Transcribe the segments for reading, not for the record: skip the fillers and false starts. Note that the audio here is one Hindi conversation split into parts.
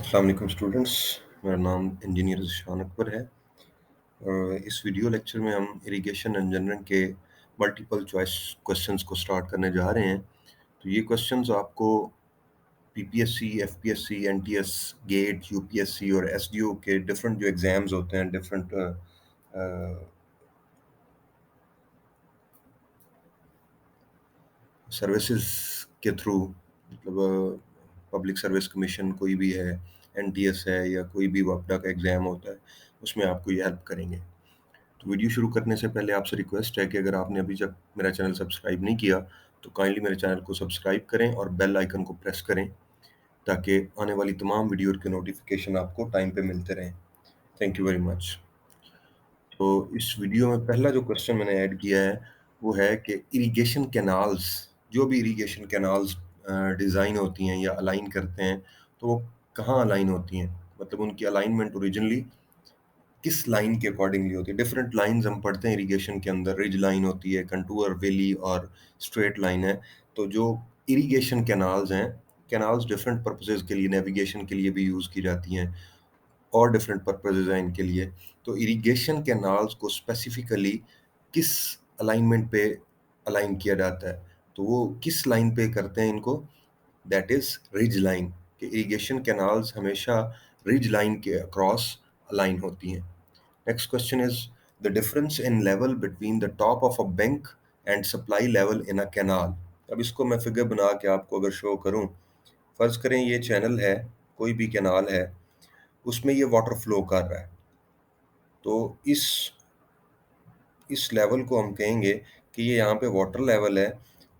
अस्सलाम वालेकुम स्टूडेंट्स। मेरा नाम इंजीनियर ज़ीशान अकबर है। इस वीडियो लेक्चर में हम इरिगेशन इंजीनियरिंग के मल्टीपल चॉइस क्वेश्चंस को स्टार्ट करने जा रहे हैं। तो ये क्वेश्चंस आपको PPSC, FPSC, NTS, GATE, UPSC और एसडीओ के डिफरेंट जो एग्ज़ाम्स होते हैं, डिफरेंट सर्विसेज के थ्रू, मतलब पब्लिक सर्विस कमीशन कोई भी है, एनटीएस है या कोई भी वापडा का एग्ज़ाम होता है, उसमें आपको ये हेल्प करेंगे। तो वीडियो शुरू करने से पहले आपसे रिक्वेस्ट है कि अगर आपने अभी तक मेरा चैनल सब्सक्राइब नहीं किया तो काइंडली मेरे चैनल को सब्सक्राइब करें और बेल आइकन को प्रेस करें ताकि आने वाली तमाम वीडियो के नोटिफिकेशन आपको टाइम पे मिलते रहें। Thank you very much. तो इस वीडियो में पहला जो क्वेश्चन मैंने ऐड किया है वो है कि इरिगेशन कैनाल्स, जो भी इरिगेशन कैनाल्स डिज़ाइन होती हैं या अलाइन करते हैं तो वो कहाँ अलाइन होती हैं, मतलब उनकी अलाइनमेंट ओरिजिनली किस लाइन के अकॉर्डिंगली होती है। डिफरेंट लाइंस हम पढ़ते हैं इरिगेशन के अंदर, रिज लाइन होती है, कंटूर, वैली और स्ट्रेट लाइन है। तो जो इरिगेशन कैनाल्स हैं, कैनाल्स डिफरेंट पर्पसेस के लिए, नेविगेशन के लिए भी यूज़ की जाती हैं और डिफरेंट पर्पसेस हैं इनके लिए। तो इरिगेशन कैनाल्स को स्पेसिफिकली किस अलाइनमेंट पे अलाइन किया जाता है, तो वो किस लाइन पे करते हैं इनको, दैट इज रिज लाइन। कि इरिगेशन कैनाल्स हमेशा रिज लाइन के अक्रॉस अलाइन होती हैं। Next question is the difference in level between the top of a bank and supply level in a canal. अब इसको मैं फिगर बना के आपको अगर शो करूं, फर्ज करें ये चैनल है, कोई भी कैनाल है, उसमें ये वाटर फ्लो कर रहा है। तो इस लेवल को हम कहेंगे कि ये यहाँ पे वाटर लेवल है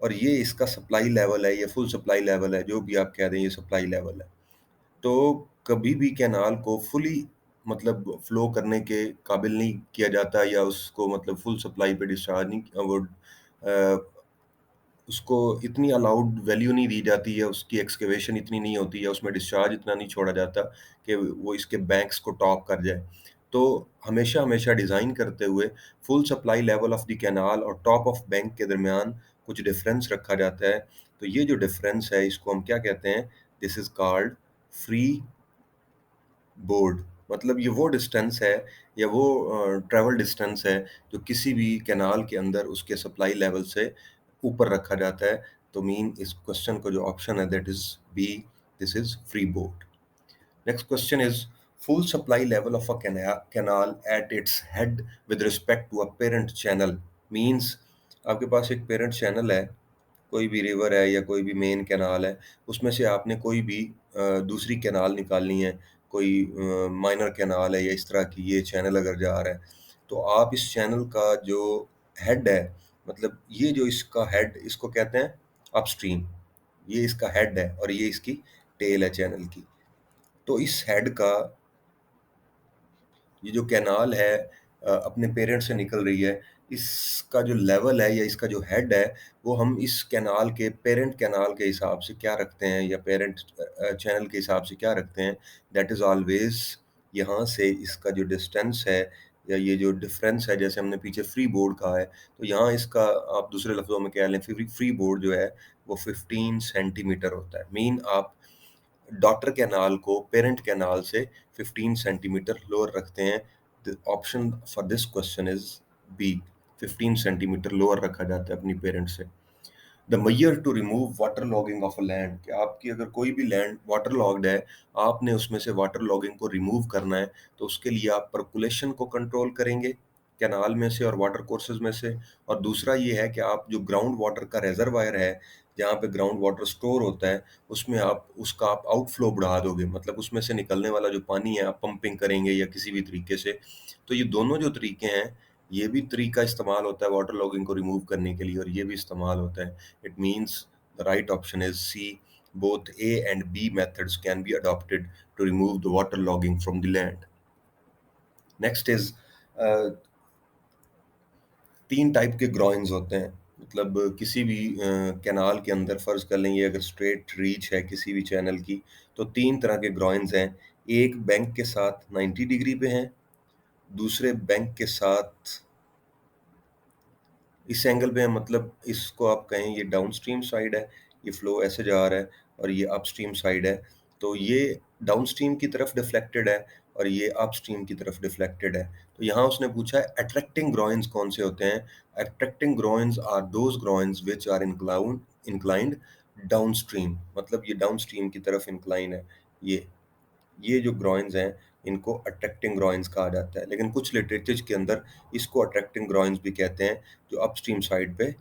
और ये इसका सप्लाई लेवल है, ये फुल सप्लाई लेवल है, जो भी आप कह दें ये सप्लाई लेवल है। तो कभी भी कैनाल को फुली, मतलब फ्लो करने के काबिल नहीं किया जाता या उसको मतलब फुल सप्लाई पे डिस्चार्ज नहीं वो उसको इतनी अलाउड वैल्यू नहीं दी जाती है, उसकी एक्सकेवेशन इतनी नहीं होती है, उसमें डिस्चार्ज इतना नहीं छोड़ा जाता कि वो इसके बैंक्स को टॉप कर जाए। तो हमेशा हमेशा डिज़ाइन करते हुए full supply level of the canal और टॉप ऑफ बैंक के दरमियान कुछ डिफरेंस रखा जाता है। तो ये जो डिफरेंस है इसको हम क्या कहते हैं, this is called free board. मतलब ये वो डिस्टेंस है या वो ट्रैवल डिस्टेंस है जो किसी भी कैनाल के अंदर उसके सप्लाई लेवल से ऊपर रखा जाता है। तो मीन इस क्वेश्चन को जो ऑप्शन है that is B, this is free board. Next question is full supply level of a canal at its head with respect to a parent channel means आपके पास एक पेरेंट चैनल है, कोई भी रिवर है या कोई भी मेन कैनाल है, उसमें से आपने कोई भी दूसरी कैनाल निकालनी है, कोई माइनर कैनाल है या इस तरह की ये चैनल अगर जा रहा है, तो आप इस चैनल का जो हेड है, मतलब ये जो इसका हेड, इसको कहते हैं अपस्ट्रीम। ये इसका हेड है और ये इसकी टेल है चैनल की। तो इस हेड का, ये जो कैनाल है अपने पेरेंट से निकल रही है, इसका जो लेवल है या इसका जो हेड है, वो हम इस कैनाल के पेरेंट कैनाल के हिसाब से क्या रखते हैं या पेरेंट चैनल के हिसाब से क्या रखते हैं, दैट इज़ ऑलवेज यहाँ से इसका जो डिस्टेंस है या ये जो डिफरेंस है, जैसे हमने पीछे फ्री बोर्ड कहा है, तो यहाँ इसका आप दूसरे लफ्ज़ों में कह लें, फ्री बोर्ड जो है वो 15 सेंटीमीटर होता है। मीन आप डॉटर कैनाल को पेरेंट कैनाल से 15 सेंटीमीटर लोअर रखते हैं। The option for this question is B, 15 centimetre lower रखा जाता है अपनी पेरेंट से। The measure to remove water logging of a land, कि आपकी अगर कोई भी लैंड वाटर लॉग्ड है, आपने उसमें से वाटर लॉगिंग को रिमूव करना है, तो उसके लिए आप परकुलेशन को कंट्रोल करेंगे कैनाल में से और वाटर कोर्सेज में से। और दूसरा ये है कि आप जो ग्राउंड वाटर का रेजरवायर है, जहाँ पे ग्राउंड वाटर स्टोर होता है, उसमें आप उसका आप आउटफ्लो बढ़ा दोगे, मतलब उसमें से निकलने वाला जो पानी है आप पंपिंग करेंगे या किसी भी तरीके से। तो ये दोनों जो तरीके हैं, ये भी तरीका इस्तेमाल होता है वाटर लॉगिंग को रिमूव करने के लिए और ये भी इस्तेमाल होता है। It means the right option is C. Both A and B methods can be adopted to remove the water logging from the land. Next is uh, तीन टाइप के ग्रॉइंस होते हैं, मतलब किसी भी कैनाल के अंदर फर्ज कर लें ये अगर स्ट्रेट रीच है किसी भी चैनल की, तो तीन तरह के ग्रॉइंस हैं। एक बैंक के साथ 90 डिग्री पे हैं, दूसरे बैंक के साथ इस एंगल पे है, मतलब इसको आप कहें ये डाउनस्ट्रीम साइड है, ये फ्लो ऐसे जा रहा है और ये अपस्ट्रीम साइड है। तो ये डाउनस्ट्रीम की तरफ डिफ्लेक्टेड है और ये अपस्ट्रीम की तरफ डिफ्लेक्टेड है। तो यहाँ उसने पूछा है अट्रैक्टिंग ग्रोइन्स कौन से होते हैं? Attracting groynes are those groynes which are inclined downstream, मतलब ये डाउनस्ट्रीम की तरफ इंक्लाइन है। ये जो ग्रॉइन्स हैं, इनको अट्रैक्टिंग ग्रॉइन्स कहा जाता है, लेकिन कुछ लिटरेचर्स के अंदर इसको अट्रैक्टिंग ग्रॉइन्स भी कहते हैं, जो अपस्ट्रीम साइड पे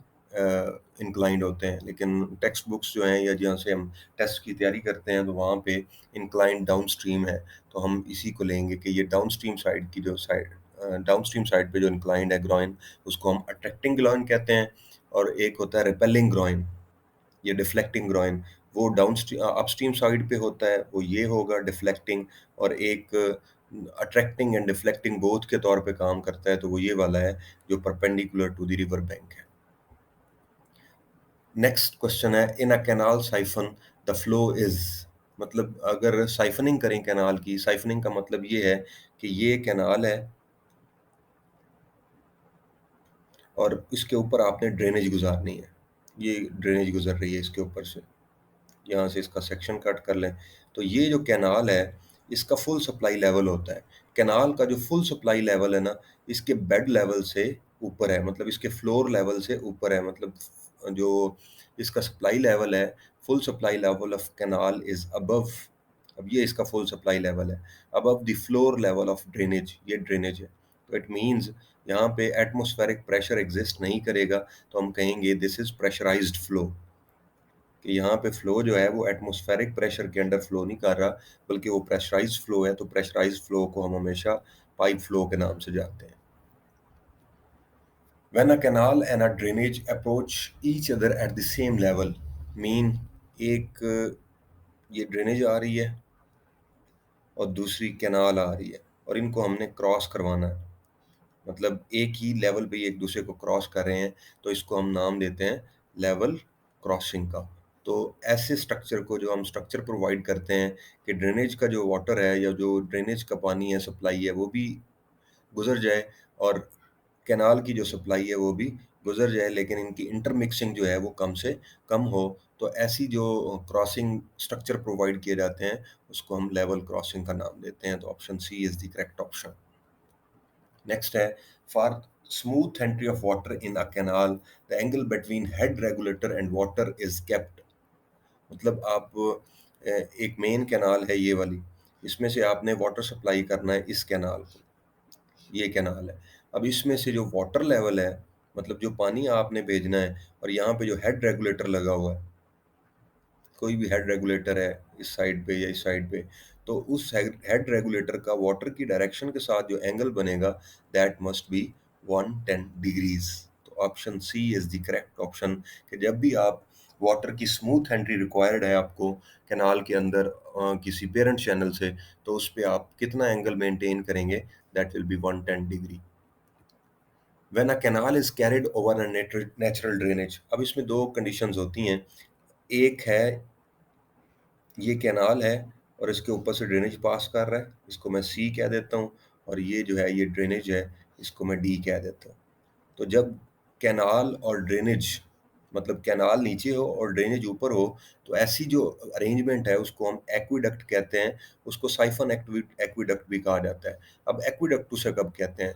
इंक्लाइंड होते हैं। लेकिन टेक्स्ट बुक्स जो हैं या जहाँ से हम टेस्ट की तैयारी करते हैं, तो वहाँ पे इंक्लाइंड डाउनस्ट्रीम है, तो हम इसी को लेंगे कि ये डाउनस्ट्रीम साइड की जो साइड डाउनस्ट्रीम साइड पे जो इंक्लाइंड है ग्रॉइन, उसको हम अट्रैक्टिंग ग्रॉइन कहते हैं। और एक होता है रिपेलिंग ग्रॉइन, ये डिफ्लेक्टिंग ग्रॉइन, वो अपस्ट्रीम साइड पे होता है, वो ये होगा डिफ्लेक्टिंग। और एक अट्रैक्टिंग एंड डिफ्लेक्टिंग बोथ के तौर पे काम करता है, तो वो ये वाला है जो perpendicular to the river bank है। नेक्स्ट क्वेश्चन है, in a canal siphon the flow is, मतलब अगर साइफनिंग करें कैनाल की, साइफनिंग का मतलब ये है कि ये कैनाल है और इसके ऊपर आपने ड्रेनेज गुजारनी है। ये ड्रेनेज गुजर रही है इसके ऊपर से, यहाँ से इसका सेक्शन कट कर लें, तो ये जो कैनाल है, इसका फुल सप्लाई लेवल होता है। कैनाल का जो फुल सप्लाई लेवल है ना, इसके बेड लेवल से ऊपर है, मतलब इसके फ्लोर लेवल से ऊपर है, मतलब जो इसका सप्लाई लेवल है, full supply level of canal is above, अब ये इसका फुल सप्लाई लेवल है, above the floor level of drainage, ये ड्रेनेज है। तो इट मीन्स यहाँ पे एटमॉस्फेरिक प्रेशर एग्जिस्ट नहीं करेगा, तो हम कहेंगे दिस इज प्रेशराइज्ड फ्लो, कि यहाँ पे फ्लो जो है वो एटमॉस्फेरिक प्रेशर के अंडर फ्लो नहीं कर रहा, बल्कि वो प्रेशराइज्ड फ्लो है। तो प्रेशराइज्ड फ्लो को हम हमेशा पाइप फ्लो के नाम से जानते हैं। When a canal and a drainage approach each other at the same level, mean एक ये ड्रेनेज आ रही है और दूसरी कैनाल आ रही है, और इनको हमने क्रॉस करवाना है, मतलब एक ही लेवल पे ये एक दूसरे को क्रॉस कर रहे हैं, तो इसको हम नाम देते हैं लेवल क्रॉसिंग का। तो ऐसे स्ट्रक्चर को जो हम स्ट्रक्चर प्रोवाइड करते हैं कि ड्रेनेज का जो वाटर है या जो ड्रेनेज का पानी है, सप्लाई है, वो भी गुजर जाए और कैनाल की जो सप्लाई है वो भी गुजर जाए, लेकिन इनकी इंटरमिक्सिंग जो है वो कम से कम हो। तो ऐसी जो क्रॉसिंग स्ट्रक्चर प्रोवाइड किए जाते हैं, उसको हम लेवल क्रॉसिंग का नाम देते हैं। तो option C is the correct option. Next है, for smooth entry of water in a canal the angle between head regulator and water is kept, मतलब आप एक मेन कैनाल है ये वाली, इसमें से आपने वाटर सप्लाई करना है इस कैनाल को, ये कैनाल है। अब इसमें से जो वाटर लेवल है, मतलब जो पानी आपने भेजना है, और यहाँ पे जो हेड रेगुलेटर लगा हुआ है, कोई भी हेड रेगुलेटर है इस साइड पे या इस साइड पे, तो उस हेड रेगुलेटर का वाटर की डायरेक्शन के साथ जो एंगल बनेगा, दैट मस्ट बी 110 डिग्रीज। तो option C is the correct option, कि जब भी आप वाटर की स्मूथ एंट्री रिक्वायर्ड है आपको कैनाल के अंदर किसी पेरेंट चैनल से, तो उस पे आप कितना एंगल मेंटेन करेंगे, that will be 110 degree. When a canal is carried over a natural drainage, अब इसमें दो कंडीशंस होती हैं। एक है, ये कैनाल है और इसके ऊपर से ड्रेनेज पास कर रहा है, इसको मैं सी कह देता हूँ, और ये जो है ये ड्रेनेज है, इसको मैं डी कह देता हूँ। तो जब कैनाल और ड्रेनेज, मतलब कैनाल नीचे हो और ड्रेनेज ऊपर हो, तो ऐसी जो अरेंजमेंट है उसको हम एक्विडक्ट कहते हैं, उसको साइफन एक्विडक्ट भी कहा जाता है। अब एक्विडक्ट उसे कब कहते हैं?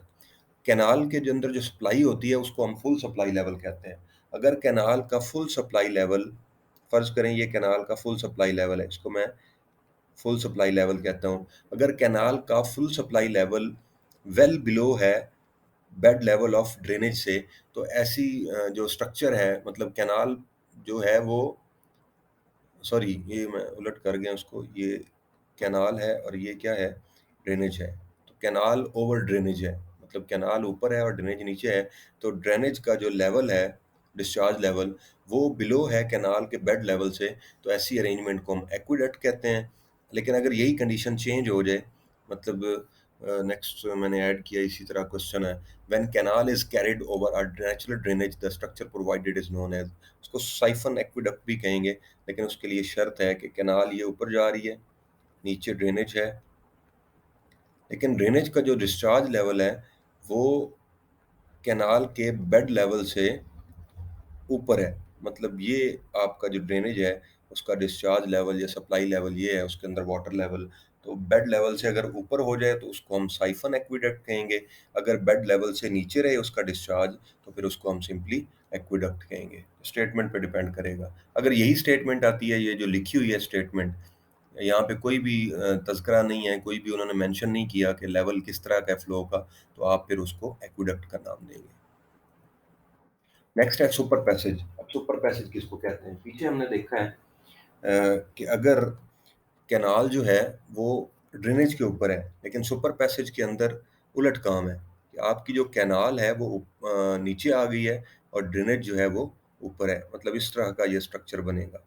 कैनाल के जो अंदर जो सप्लाई होती है उसको हम फुल सप्लाई लेवल कहते हैं। अगर कैनाल का फुल सप्लाई लेवल, फर्ज करें ये कैनाल का फुल सप्लाई लेवल है, इसको मैं फुल सप्लाई लेवल कहता हूँ। अगर कैनाल का full supply level well below है बेड लेवल ऑफ ड्रेनेज से, तो ऐसी जो स्ट्रक्चर है, मतलब कैनाल जो है वो, सॉरी ये मैं उलट कर गया उसको, ये कैनाल है और ये क्या है, ड्रेनेज है। तो कैनाल ओवर ड्रेनेज है, मतलब कैनाल ऊपर है और ड्रेनेज नीचे है, तो ड्रेनेज का जो लेवल है, डिस्चार्ज लेवल, वो बिलो है कैनाल के बेड लेवल से, तो ऐसी अरेंजमेंट को हम एक्विडक्ट कहते हैं। लेकिन अगर यही कंडीशन चेंज हो जाए, मतलब नेक्स्ट मैंने ऐड किया इसी तरह क्वेश्चन है, when canal is carried over a natural drainage the structure provided is known as, उसको साइफन एक्विडक्ट भी कहेंगे, लेकिन उसके लिए शर्त है कि कैनाल ये ऊपर जा रही है, नीचे ड्रेनेज है, लेकिन ड्रेनेज का जो डिस्चार्ज लेवल है वो कैनाल के बेड लेवल से ऊपर है, मतलब ये आपका जो ड्रेनेज है उसका डिस्चार्ज लेवल या सप्लाई लेवल ये है, उसके अंदर वाटर लेवल। तो बेड लेवल से अगर ऊपर हो जाए तो उसको हम साइफन एक्वीडक्ट कहेंगे। अगर बेड लेवल से नीचे रहे उसका डिस्चार्ज तो फिर उसको हम सिंपली एक्वीडक्ट कहेंगे। स्टेटमेंट पे डिपेंड करेगा। अगर यही स्टेटमेंट आती है, ये जो लिखी हुई है स्टेटमेंट, यहाँ पे कोई भी तज़किरा नहीं है, कोई भी उन्होंने मेंशन नहीं किया कि लेवल किस तरह का है फ्लो का, तो आप फिर उसको एक्वीडक्ट का नाम देंगे। नेक्स्ट है सुपर पैसेज। अब सुपर पैसेज किसको कहते हैं? पीछे हमने देखा है कि अगर कैनाल जो है वो ड्रेनेज के ऊपर है, लेकिन सुपर पैसेज के अंदर उलट काम है कि आपकी जो कैनाल है वो नीचे आ गई है और ड्रेनेज जो है वो ऊपर है। मतलब इस तरह का ये स्ट्रक्चर बनेगा।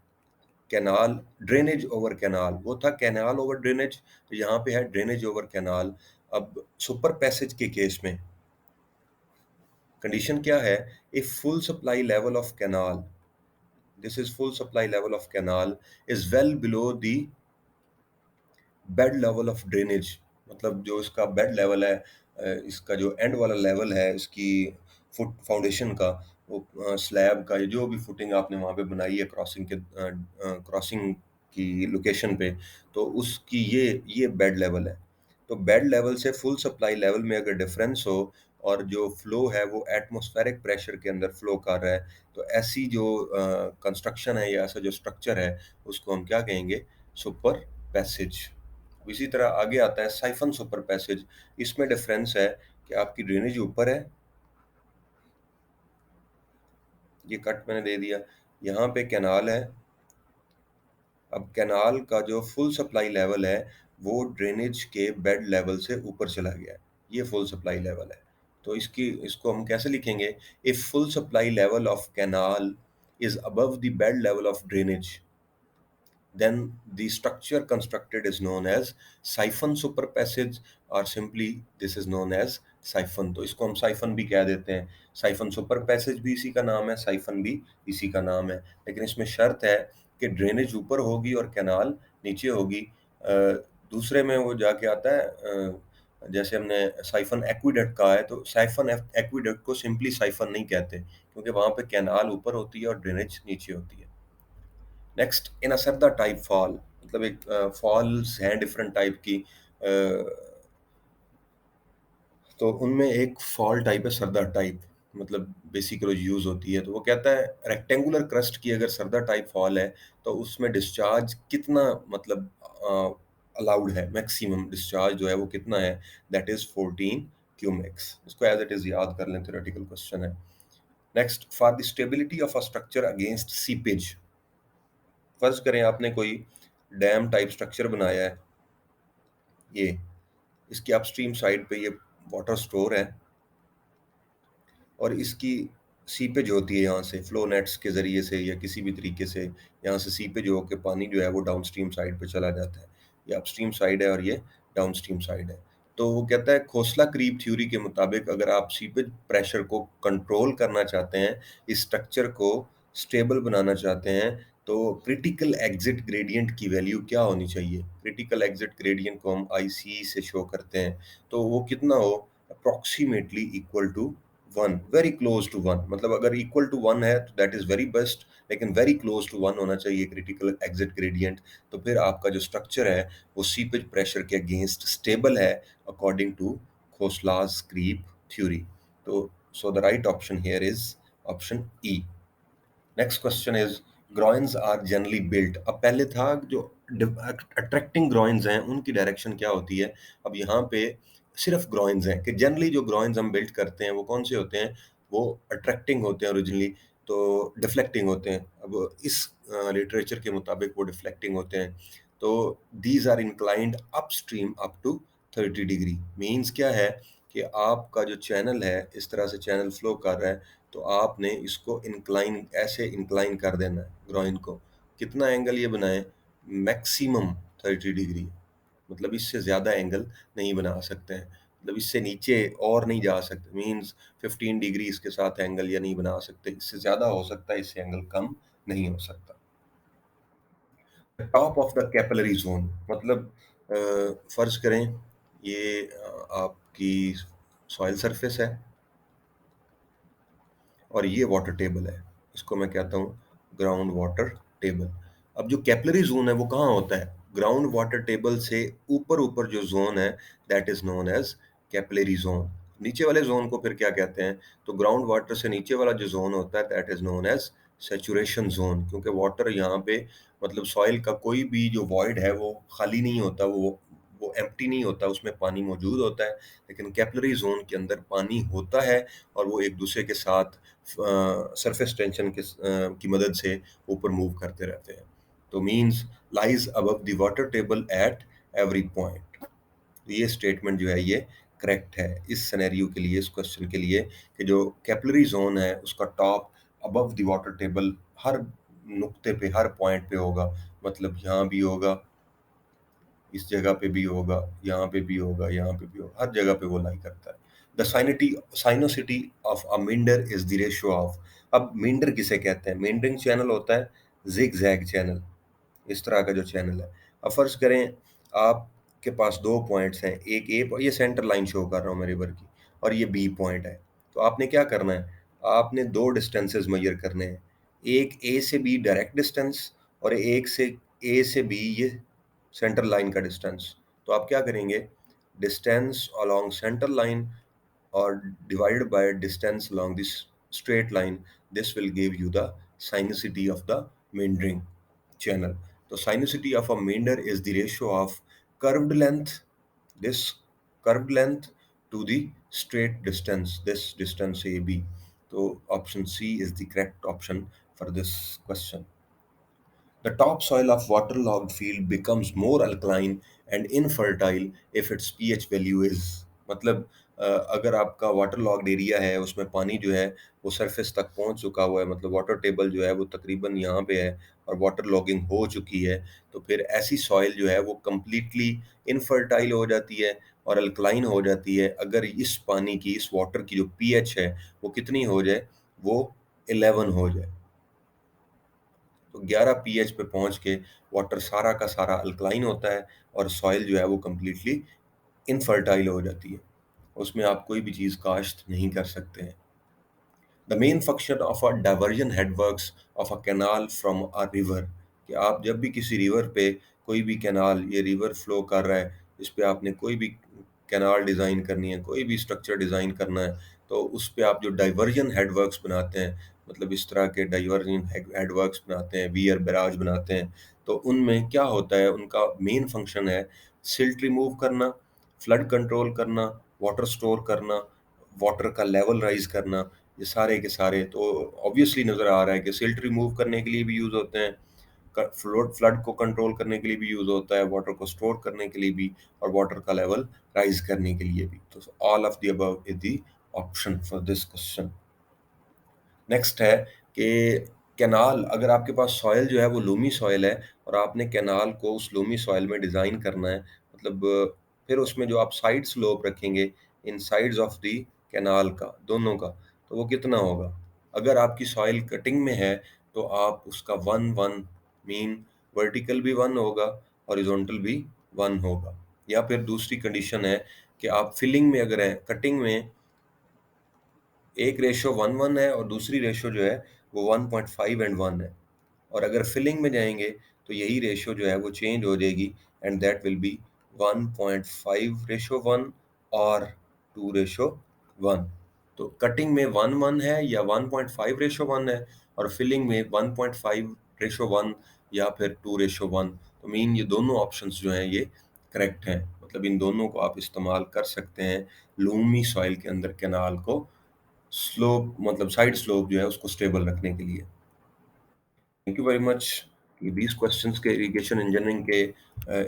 कैनाल, ड्रेनेज ओवर कैनाल, वो था कैनाल ओवर ड्रेनेज, तो यहाँ पे है ड्रेनेज ओवर कैनाल। अब सुपर पैसेज के केस में कंडीशन क्या है? If full supply level of canal, this is full supply level of canal is well below the bed level of drainage. मतलब जो इसका बेड लेवल है, इसका जो एंड वाला लेवल है इसकी फुट फाउंडेशन का, वो स्लैब का, जो भी फुटिंग आपने वहाँ पे बनाई है क्रॉसिंग के क्रॉसिंग की लोकेशन पे, तो उसकी ये बेड लेवल है। तो बेड लेवल से फुल सप्लाई लेवल में अगर डिफरेंस हो और जो फ्लो है वो एटमॉस्फेरिक प्रेशर के अंदर फ्लो कर रहा है, तो ऐसी जो कंस्ट्रक्शन है या ऐसा जो स्ट्रक्चर है उसको हम क्या कहेंगे? Super passage. इसी तरह आगे आता है साइफन सुपर पैसेज। इसमें डिफरेंस है कि आपकी ड्रेनेज ऊपर है, ये कट मैंने दे दिया, यहाँ पे कैनाल है। अब कैनाल का जो फुल सप्लाई लेवल है वो ड्रेनेज के बेड लेवल से ऊपर चला गया है, ये फुल सप्लाई लेवल है। तो इसको हम कैसे लिखेंगे? If full supply level of canal is above the bed level of drainage, then the structure constructed is known as siphon superpassage, or simply this is known as siphon। तो इसको हम साइफन भी कह देते हैं। साइफन सुपर पैसेज भी इसी का नाम है, साइफन भी इसी का नाम है, लेकिन इसमें शर्त है कि ड्रेनेज ऊपर होगी और कैनाल नीचे होगी। दूसरे में वो जाके आता है, जैसे हमने साइफन एक्विडक्ट कहा है, तो साइफन एक्विडक्ट को सिंपली साइफन नहीं कहते, क्योंकि वहां पे कैनाल ऊपर होती है और ड्रेनेज नीचे होती है। नेक्स्ट, इन अ सरदा टाइप फॉल, मतलब एक फॉल्स हैं डिफरेंट टाइप की, तो उनमें एक फॉल टाइप है सरदा टाइप, मतलब बेसिकली यूज होती है। तो वो कहता है रेक्टेंगुलर क्रस्ट की अगर सरदा टाइप फॉल है तो उसमें डिस्चार्ज कितना, मतलब अलाउड है, मैक्सिमम डिस्चार्ज जो है वो कितना है? That is 14 cumecs. इसको एज इट इज याद कर लें, थ्योरेटिकल क्वेश्चन है। Next, for the stability of a structure against seepage. फर्ज करें आपने कोई डैम टाइप स्ट्रक्चर बनाया है, ये इसकी अपस्ट्रीम साइड पे ये वाटर स्टोर है और इसकी सीपेज होती है, यहाँ से फ्लो नेट्स के ज़रिए से या किसी भी तरीके से यहाँ से सीपेज होकर पानी जो है वो डाउनस्ट्रीम साइड पे चला जाता है। ये अपस्ट्रीम साइड है और ये डाउनस्ट्रीम साइड है। तो वो कहता है खोसला क्रीप थ्योरी के मुताबिक अगर आप सीपेज प्रेशर को कंट्रोल करना चाहते हैं, इस स्ट्रक्चर को स्टेबल बनाना चाहते हैं, तो क्रिटिकल एग्जिट ग्रेडियंट की वैल्यू क्या होनी चाहिए? क्रिटिकल एग्जिट ग्रेडियंट को हम IC से शो करते हैं, तो वो कितना हो? Approximately equal to 1, very close to 1। मतलब अगर इक्वल टू 1 है तो दैट इज वेरी बेस्ट, लेकिन वेरी क्लोज टू 1 होना चाहिए क्रिटिकल एग्जिट ग्रेडियंट। तो फिर आपका जो स्ट्रक्चर है वो सीपेज प्रेशर के अगेंस्ट स्टेबल है according to Khosla's creep theory. तो so the right option here is option E. Next question is groynes are generally built. अब पहले था जो अट्रैक्टिंग ग्रॉइंस हैं उनकी डायरेक्शन क्या होती है, अब यहाँ पे सिर्फ ग्रॉइंस हैं कि जनरली जो ग्रॉइंस हम बिल्ड करते हैं वो कौन से होते हैं? वो अट्रैक्टिंग होते हैं ओरिजिनली, तो डिफ्लेक्टिंग होते हैं। अब इस लिटरेचर के मुताबिक वो डिफ्लेक्टिंग होते हैं। तो these are inclined upstream up to 30 degree. Means क्या है कि आपका जो चैनल है इस तरह से चैनल फ्लो कर रहा है, तो आपने इसको इंक्लाइन, ऐसे इंक्लाइन कर देना है ग्रॉइन को। कितना एंगल ये बनाए? Maximum 30 degree. मतलब इससे ज़्यादा एंगल नहीं बना सकते हैं, मतलब इससे नीचे और नहीं जा सकते। मीन्स 15 डिग्री इसके साथ एंगल या नहीं बना सकते, इससे ज़्यादा हो सकता है, इससे एंगल कम नहीं हो सकता। Top of the capillary zone, मतलब फर्ज करें ये आपकी सॉइल सरफेस है और ये वाटर टेबल है, इसको मैं कहता हूँ ग्राउंड वाटर टेबल। अब जो कैपिलरी ज़ोन है वो कहाँ होता है? ग्राउंड वाटर टेबल से ऊपर-ऊपर जो ज़ोन है that is known as capillary zone. नीचे वाले ज़ोन को फिर क्या कहते हैं? तो ग्राउंड वाटर से नीचे वाला जो ज़ोन होता है that is known as saturation zone, क्योंकि वाटर यहाँ पे मतलब सॉइल का कोई भी जो वॉइड है वो खाली नहीं होता, वो एम्प्टी नहीं होता, उसमें पानी मौजूद होता है। लेकिन कैपिलरी ज़ोन के अंदर पानी होता है और वो एक दूसरे के साथ सरफेस टेंशन की मदद से ऊपर मूव करते रहते हैं। तो means lies above the water table at every point. तो ये स्टेटमेंट जो है ये करेक्ट है इस सिनेरियो के लिए, इस क्वेश्चन के लिए, कि जो कैपिलरी जोन है उसका top above the water table हर नुक्ते पे, हर पॉइंट पे होगा। मतलब यहाँ भी होगा, इस जगह पे भी होगा, यहाँ पे भी होगा, यहाँ पे भी होगा, हर जगह पे वो लाई करता है। The sinuosity of a meander is the ratio of. अब मींडर किसे कहते हैं? मींडरिंग चैनल होता है, जिग जैग चैनल, इस तरह का जो चैनल है। अब फर्ज करें आपके पास दो पॉइंट्स हैं, एक ए, ये सेंटर लाइन शो कर रहा हूँ मैं रिवर की, और ये बी पॉइंट है। तो आपने क्या करना है? आपने दो डिस्टेंसेस मेजर करने हैं, एक ए से बी डायरेक्ट डिस्टेंस, और एक से ए से बी ये सेंटर लाइन का डिस्टेंस। तो आप क्या करेंगे? Distance along centre line or divided by distance along this straight line, this will give you the sinuosity of the meandering channel. So sinuosity of a meander is the ratio of curved length, this curved length, to the straight distance, this distance AB. So option C is the correct option for this question. The topsoil of waterlogged field becomes more alkaline and infertile if its pH value is, मतलब अगर आपका वाटर लॉग्ड एरिया है उसमें पानी जो है वो सरफेस तक पहुंच चुका हुआ है, मतलब वाटर टेबल जो है वो तकरीबन यहाँ पे है और वाटर लॉगिंग हो चुकी है, तो फिर ऐसी सॉइल जो है वो कम्प्लीटली इनफर्टाइल हो जाती है और अल्कलाइन हो जाती है अगर इस पानी की, इस वाटर की जो पीएच है वो कितनी हो जाए? वो 11 हो जाए। तो 11 पीएच पे पहुंच के वाटर सारा का सारा अल्कलाइन होता है और सॉइल जो है वो कम्प्लीटली इनफर्टाइल हो जाती है, उसमें आप कोई भी चीज़ काश्त नहीं कर सकते हैं। The main function of a diversion headworks of a canal from a river, कि आप जब भी किसी रिवर पे कोई भी कैनाल, ये रिवर फ्लो कर रहा है, इस पे आपने कोई भी कैनाल डिज़ाइन करनी है, कोई भी स्ट्रक्चर डिज़ाइन करना है, तो उस पे आप जो डाइवर्जन हेडवर्क्स बनाते हैं, मतलब इस तरह के डाइवर्जन हेडवर्क्स बनाते हैं, वियर बैराज बनाते हैं, तो उनमें क्या होता है? उनका मेन फंक्शन है सिल्ट रिमूव करना, फ्लड कंट्रोल करना, वाटर स्टोर करना, वाटर का लेवल राइज करना। ये सारे के सारे तो ऑब्वियसली नज़र आ रहा है कि सिल्ट रिमूव करने के लिए भी यूज़ होते हैं, फ्लड को कंट्रोल करने के लिए भी यूज़ होता है, वाटर को स्टोर करने के लिए भी, और वाटर का लेवल राइज करने के लिए भी। तो all of the above is the option for this question. Next है कि कैनाल, अगर आपके पास सॉइल जो है वो लूमी सॉइल है और आपने कैनाल को उस लूमी सॉइल में डिज़ाइन करना है, मतलब फिर उसमें जो आप साइड स्लोप रखेंगे इन साइड्स ऑफ द कैनाल का, दोनों का, तो वो कितना होगा? अगर आपकी सॉइल कटिंग में है तो आप उसका 1-1 मीन, वर्टिकल भी 1 होगा, हॉरिजॉन्टल भी 1 होगा। या फिर दूसरी कंडीशन है कि आप फिलिंग में अगर हैं, कटिंग में एक रेशियो 1-1 है और दूसरी रेशियो जो है वो 1.5 एंड 1 है, और अगर फिलिंग में जाएंगे तो यही रेशियो जो है वो चेंज हो जाएगी एंड दैट विल बी 1.5:1 और 2:1। तो कटिंग में 1-1 है या 1.5:1 है, और फिलिंग में 1.5:1 या फिर 2:1। तो मीन ये दोनों ऑप्शंस जो हैं ये करेक्ट हैं, मतलब इन दोनों को आप इस्तेमाल कर सकते हैं लूमी सॉइल के अंदर कैनाल को स्लोप, मतलब साइड स्लोप जो है उसको स्टेबल रखने के लिए। Thank you very much. ये 20 क्वेश्चंस के इरिगेशन इंजीनियरिंग के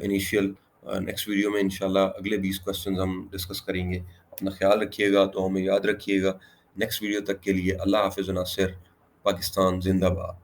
इनिशियल, नेक्स्ट वीडियो में इंशाल्लाह अगले 20 क्वेश्चंस हम डिस्कस करेंगे। अपना ख्याल रखिएगा, तो हमें याद रखिएगा। नेक्स्ट वीडियो तक के लिए अल्लाह हाफ़िज़, नासिर, पाकिस्तान जिंदाबाद।